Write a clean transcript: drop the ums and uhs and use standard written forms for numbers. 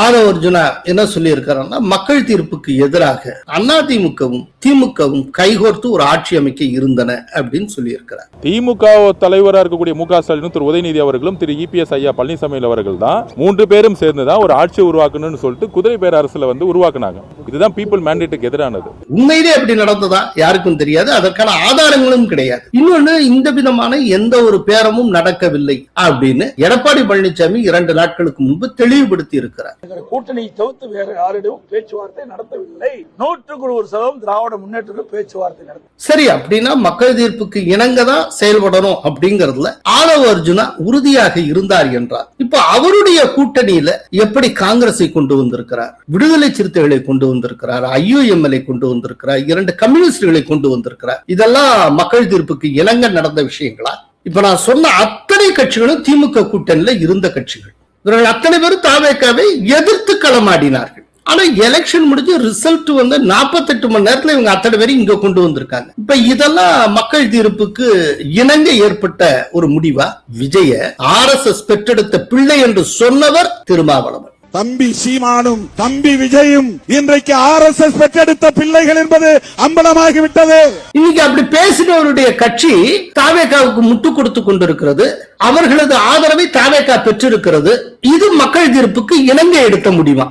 ஆதவ அர்ஜுனா என்ன சொல்லி இருக்காருன்னா, மக்கள் தீர்ப்புக்கு எதிராக அதிமுகவும் திமுகவும் கைகோர்த்து ஒரு ஆட்சி அமைக்க இருந்தன அப்படின்னு சொல்லி இருக்கிறார். திமுக தலைவராக இருக்கக்கூடிய மு க ஸ்டாலினும் திரு உதயநிதி அவர்களும் திரு இபிஎஸ் ஐயா பழனிசாமி அவர்கள் தான் 3 பேரும் சேர்ந்துதான் ஒரு ஆட்சி உருவாக்கணும்னு சொல்லிட்டு குதிரை பேர் அரசுல உருவாக்குனாங்க. இதுதான் பீப்புள் மேண்டேட்டுக்கு எதிரானது. உண்மையிலே அப்படி நடந்ததா யாருக்கும் தெரியாது, அதற்கான ஆதாரங்களும் கிடையாது. இன்னொன்னு, இந்த விதமான எந்த ஒரு பேரமும் நடக்கவில்லை அப்படின்னு எடப்பாடி பழனிசாமி 2 நாட்களுக்கு முன்பு தெளிவுபடுத்தி இருக்கிறார். கூட்டணி தவிர்த்து வேற யாரிடம் பேச்சுவார்த்தை நடத்தவில்லை. 100% திராவிட முன்னேற்ற பேச்சுவார்த்தை நடத்த. சரி, அப்படின்னா மக்கள் தீர்ப்புக்கு இணங்கதான் செயல்படணும் அப்படிங்கறதுல ஆதவ அர்ஜுனா உறுதியாக இருந்தார் என்றார். இப்ப அவருடைய கூட்டணியில எப்படி காங்கிரஸை கொண்டு வந்திருக்கிறார், விடுதலை சிறுத்தைகளை கொண்டு வந்திருக்கிறார், IUML கொண்டு வந்திருக்கிறார், 2 கம்யூனிஸ்டுகளை கொண்டு வந்திருக்கிறார். இதெல்லாம் மக்கள் தீர்ப்புக்கு இணங்க நடந்த விஷயங்களா? இப்ப நான் சொன்ன அத்தனை கட்சிகளும் திமுக கூட்டணியில இருந்த கட்சிகள். இவர்கள் அத்தனை பேரும் தாவேக்காவை எதிர்த்து களமாடினார்கள். ஆனா எலெக்ஷன் முடிஞ்சு ரிசல்ட் 48 மணி நேரத்துல இவங்க அத்தனை பேரும் இங்க கொண்டு வந்திருக்காங்க. இப்ப இதெல்லாம் மக்கள் தீர்ப்புக்கு இணங்க ஏற்பட்ட ஒரு முடிவா? விஜய RSS பெற்றெடுத்த பிள்ளை என்று சொன்னவர் திருமாவளவன். தம்பி சீமானும் தம்பி விஜயும் இன்றைக்கு RSS பெற்றெடுத்த பிள்ளைகள் என்பது அம்பலமாகிவிட்டது. இன்னைக்கு அப்படி பேசினவருடைய கட்சி தாவேகாவுக்கு முட்டு கொடுத்து கொண்டிருக்கிறது. அவர்களது ஆதரவை தாவேகா பெற்றிருக்கிறது. இது மக்கள் தீர்ப்புக்கு இணங்க எடுத்த முடிவா?